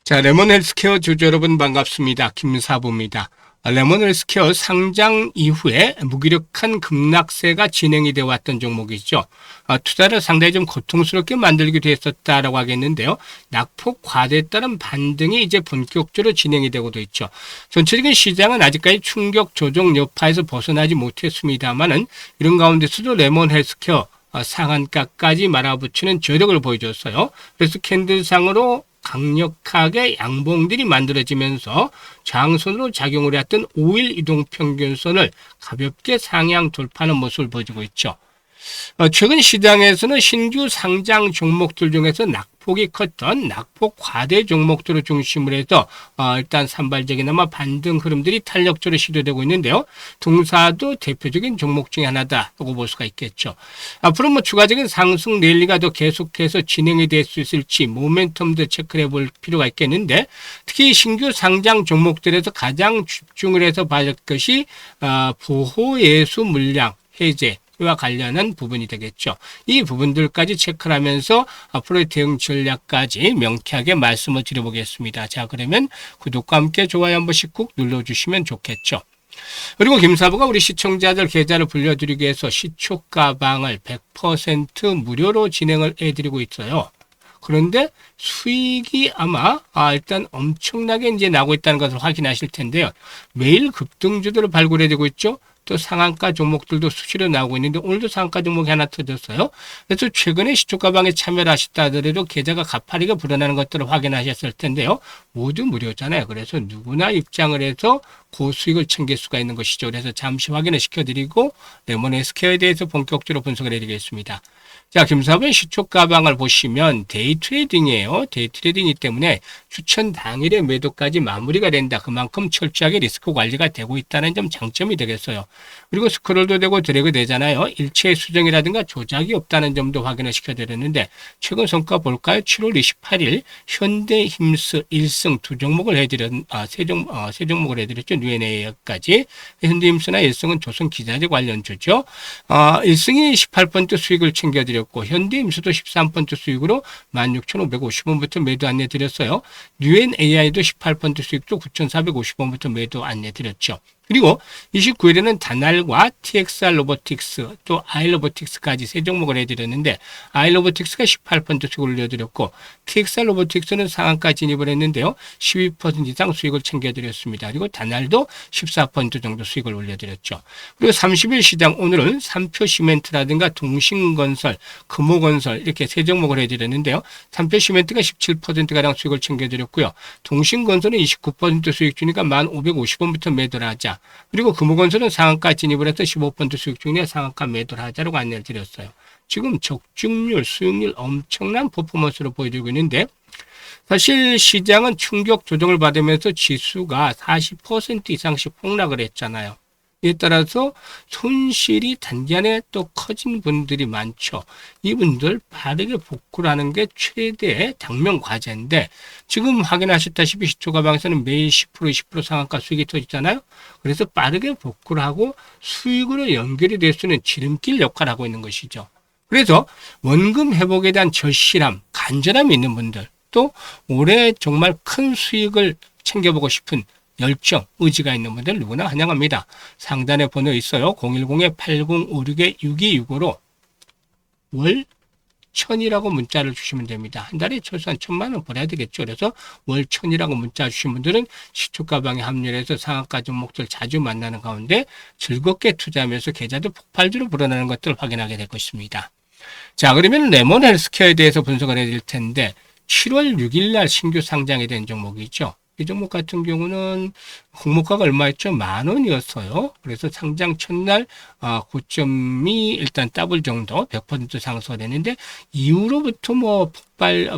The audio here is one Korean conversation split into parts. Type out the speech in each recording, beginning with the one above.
자, 레몬 헬스케어 주주 여러분 반갑습니다. 김사부입니다. 레몬 헬스케어 상장 이후에 무기력한 급락세가 진행이 되어 왔던 종목이죠. 투자를 상당히 좀 고통스럽게 만들기도 했었다라고 하겠는데요. 낙폭 과대에 따른 반등이 이제 본격적으로 진행이 되고도 있죠. 전체적인 시장은 아직까지 충격 조정 여파에서 벗어나지 못했습니다만은 이런 가운데서도 레몬 헬스케어 상한가까지 말아붙이는 저력을 보여줬어요. 그래서 캔들상으로 강력하게 양봉들이 만들어지면서 장선으로 작용을 했던 5일 이동평균선을 가볍게 상향 돌파하는 모습을 보여주고 있죠. 최근 시장에서는 신규 상장 종목들 중에서 낙폭이 컸던 낙폭 과대 종목들을 중심으로 해서 일단 산발적이나마 반등 흐름들이 탄력적으로 시도되고 있는데요. 동사도 대표적인 종목 중에 하나다라고 볼 수가 있겠죠. 앞으로 추가적인 상승 랠리가 더 계속해서 진행이 될 수 있을지 모멘텀도 체크를 해볼 필요가 있겠는데, 특히 신규 상장 종목들에서 가장 집중을 해서 봐야 할 것이 보호예수 물량 해제 와 관련한 부분이 되겠죠. 이 부분들까지 체크를 하면서 앞으로의 대응 전략까지 명쾌하게 말씀을 드려보겠습니다. 자, 그러면 구독과 함께 좋아요 한 번씩 꾹 눌러주시면 좋겠죠. 그리고 김사부가 우리 시청자들 계좌를 불려드리기 위해서 시초가방을 100% 무료로 진행을 해드리고 있어요. 그런데 수익이 아마 일단 엄청나게 이제 나고 있다는 것을 확인하실 텐데요. 매일 급등주들을 발굴해내고 있죠. 또 상한가 종목들도 수시로 나오고 있는데 오늘도 상한가 종목이 하나 터졌어요. 그래서 최근에 시초가방에 참여를 하셨다 하더라도 계좌가 가파르게 불어나는 것들을 확인하셨을 텐데요. 모두 무료잖아요. 그래서 누구나 입장을 해서 고수익을 챙길 수가 있는 것이죠. 그래서 잠시 확인을 시켜드리고 레몬 헬스케어에 대해서 본격적으로 분석을 해드리겠습니다. 자, 김사부의 시초가방을 보시면 데이 트레이딩이에요. 데이 트레이딩이기 때문에 추천 당일의 매도까지 마무리가 된다. 그만큼 철저하게 리스크 관리가 되고 있다는 점 장점이 되겠어요. 그리고 스크롤도 되고 드래그 되잖아요. 일체의 수정이라든가 조작이 없다는 점도 확인을 시켜드렸는데, 최근 성과 볼까요? 7월 28일 현대힘스 1승 두 종목을 세 종목을 해드렸죠. UNA까지. 현대힘스나 1승은 조선기자재 관련주죠. 1승이 18% 수익을 챙겨드렸고 현대힘스도 13% 수익으로 16,550원부터 매도 안내 드렸어요. UNAI도 18% 수익도 9,450원부터 매도 안내 드렸죠. 그리고 29일에는 다날과 TXR 로보틱스 또 아이로보틱스까지 세 종목을 해드렸는데, 아이로보틱스가 18% 수익을 올려드렸고 TXR 로보틱스는 상한가 진입을 했는데요. 12% 이상 수익을 챙겨드렸습니다. 그리고 다날도 14% 정도 수익을 올려드렸죠. 그리고 30일 시장 오늘은 삼표시멘트라든가 동신건설, 금호건설 이렇게 세 종목을 해드렸는데요. 삼표시멘트가 17%가량 수익을 챙겨드렸고요. 동신건설은 29% 수익 주니까 1,550원부터 매도를 하자. 그리고 금호건설은 상한가 진입을 해서 15% 수익 중에 상한가 매도를 하자라고 안내를 드렸어요. 지금 적중률, 수익률 엄청난 퍼포먼스를 보여주고 있는데, 사실 시장은 충격 조정을 받으면서 지수가 40% 이상씩 폭락을 했잖아요. 이에 따라서 손실이 단기간에 또 커진 분들이 많죠. 이분들 빠르게 복구를 하는 게 최대의 당면 과제인데, 지금 확인하셨다시피 시초가방에서는 매일 10% 20% 상한가 수익이 터지잖아요. 그래서 빠르게 복구를 하고 수익으로 연결이 될 수 있는 지름길 역할을 하고 있는 것이죠. 그래서 원금 회복에 대한 절실함, 간절함이 있는 분들, 또 올해 정말 큰 수익을 챙겨보고 싶은 열정, 의지가 있는 분들 누구나 환영합니다. 상단에 번호 있어요. 010-8056-6265로 월 1000이라고 문자를 주시면 됩니다. 한 달에 최소한 1000만 원 벌어야 되겠죠. 그래서 월 1000이라고 문자 주신 분들은 시초가방에 합류해서 상한가 종목들 자주 만나는 가운데 즐겁게 투자하면서 계좌도 폭발주로 불어나는 것들을 확인하게 될 것입니다. 자, 그러면 레몬 헬스케어에 대해서 분석을 해드릴 텐데, 7월 6일 날 신규 상장이 된 종목이죠. 이 종목 같은 경우는 공모가가 얼마였죠? 10,000원이었어요. 그래서 상장 첫날 고점이 일단 더블 정도 100% 상승을 했는데, 이후로부터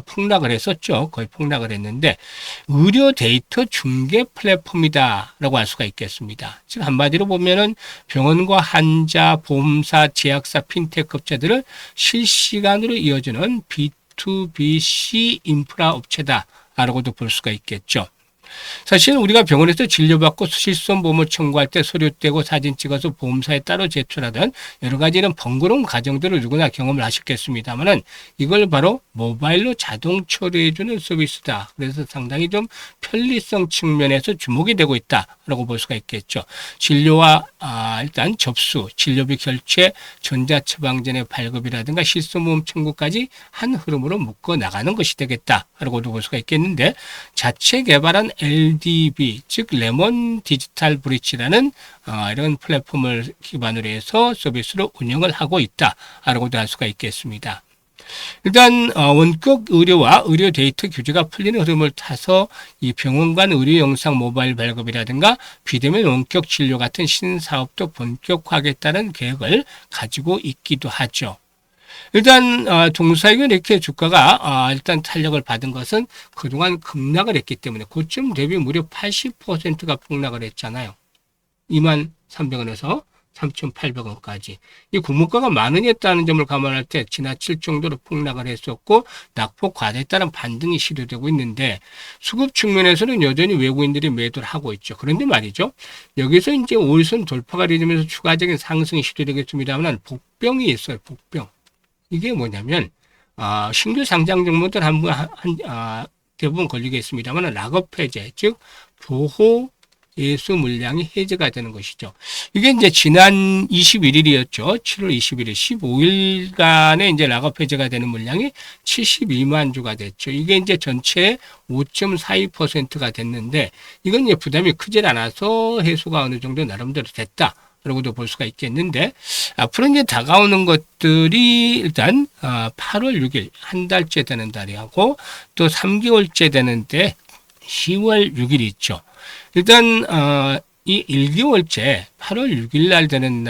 폭락을 했었죠. 거의 폭락을 했는데, 의료 데이터 중개 플랫폼이다라고 할 수가 있겠습니다. 즉 한마디로 보면은 병원과 환자, 보험사, 제약사, 핀테크 업체들을 실시간으로 이어주는 B2BC 인프라 업체다라고도 볼 수가 있겠죠. 사실 우리가 병원에서 진료받고 실손보험을 청구할 때 서류 떼고 사진 찍어서 보험사에 따로 제출하던 여러 가지 이런 번거로운 과정들을 누구나 경험을 하셨겠습니다만은 이걸 바로 모바일로 자동 처리해주는 서비스다. 그래서 상당히 좀 편리성 측면에서 주목이 되고 있다라고 볼 수가 있겠죠. 진료와 일단 접수, 진료비 결제, 전자처방전의 발급이라든가 실손보험 청구까지 한 흐름으로 묶어 나가는 것이 되겠다라고도 볼 수가 있겠는데 자체 개발한 LDB 즉 레몬 디지털 브릿지라는 이런 플랫폼을 기반으로 해서 서비스로 운영을 하고 있다라고도 할 수가 있겠습니다. 일단 원격 의료와 의료 데이터 규제가 풀리는 흐름을 타서 이 병원 간 의료 영상 모바일 발급이라든가 비대면 원격 진료 같은 신사업도 본격화하겠다는 계획을 가지고 있기도 하죠. 일단 동사이견 이렇게 주가가 일단 탄력을 받은 것은 그동안 급락을 했기 때문에 고점 대비 무려 80%가 폭락을 했잖아요. 23,300원에서 3,800원까지. 이 공모가가 만 원이 었다는 점을 감안할 때 지나칠 정도로 폭락을 했었고 낙폭 과대에 따른 반등이 시도되고 있는데 수급 측면에서는 여전히 외국인들이 매도를 하고 있죠. 그런데 말이죠. 여기서 이제 5일선 돌파가 되면서 추가적인 상승이 시도되겠습니다만 복병이 있어요. 복병. 이게 뭐냐면 신규 상장 종목들 대부분 걸리겠습니다만 락업 해제 즉 보호 예수 물량이 해제가 되는 것이죠. 이게 이제 지난 21일이었죠. 7월 21일 15일간에 이제 락업 해제가 되는 물량이 72만 주가 됐죠. 이게 이제 전체 5.42%가 됐는데 이건 이제 부담이 크질 않아서 해소가 어느 정도 나름대로 됐다. 라고도 볼 수가 있겠는데 앞으로 이제 다가오는 것들이 일단 8월 6일 한 달째 되는 달이하고 또 3개월째 되는데 10월 6일이 있죠. 일단 이 1개월째 8월 6일 날 되는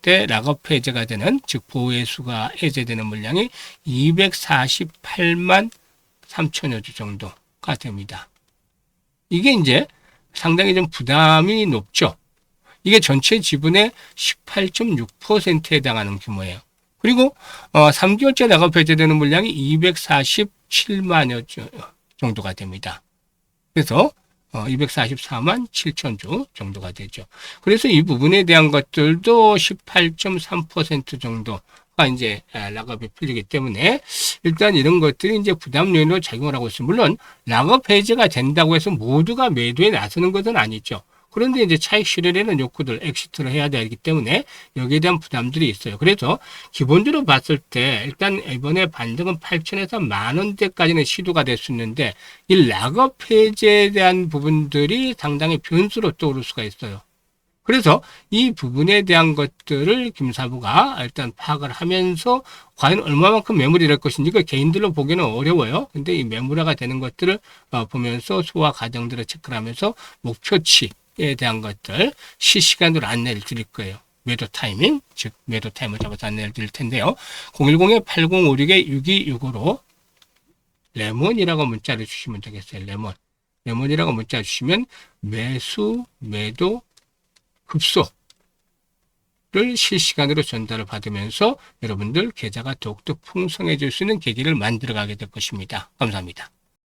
때 락업 해제가 되는 즉 보호예수가 해제되는 물량이 248만 3천여 주 정도가 됩니다. 이게 이제 상당히 좀 부담이 높죠. 이게 전체 지분의 18.6%에 해당하는 규모예요. 그리고 3개월째 락업 해제되는 물량이 247만여 주 정도가 됩니다. 그래서 244만 7천 주 정도가 되죠. 그래서 이 부분에 대한 것들도 18.3% 정도가 이제 락업이 풀리기 때문에 일단 이런 것들이 이제 부담 요인으로 작용을 하고 있습니다. 물론 락업 해제가 된다고 해서 모두가 매도에 나서는 것은 아니죠. 그런데 이제 차익 실현에는 욕구들 엑시트를 해야 되기 때문에 여기에 대한 부담들이 있어요. 그래서 기본적으로 봤을 때 일단 이번에 반등은 8천에서 만 원대까지는 시도가 될 수 있는데 이 락업 해제에 대한 부분들이 상당히 변수로 떠오를 수가 있어요. 그래서 이 부분에 대한 것들을 김사부가 일단 파악을 하면서 과연 얼마만큼 매물이 될 것인지 그 개인들로 보기는 어려워요. 근데 이 매물화가 되는 것들을 보면서 소화 과정들을 체크를 하면서 목표치에 대한 것들 실시간으로 안내를 드릴 거예요. 매도 타이밍, 즉 매도 타임을 잡아서 안내를 드릴 텐데요. 010-8056-6265로 레몬이라고 문자를 주시면 되겠어요. 레몬이라고 문자 주시면 매수, 매도, 급소를 실시간으로 전달을 받으면서 여러분들 계좌가 더욱더 풍성해질 수 있는 계기를 만들어가게 될 것입니다. 감사합니다.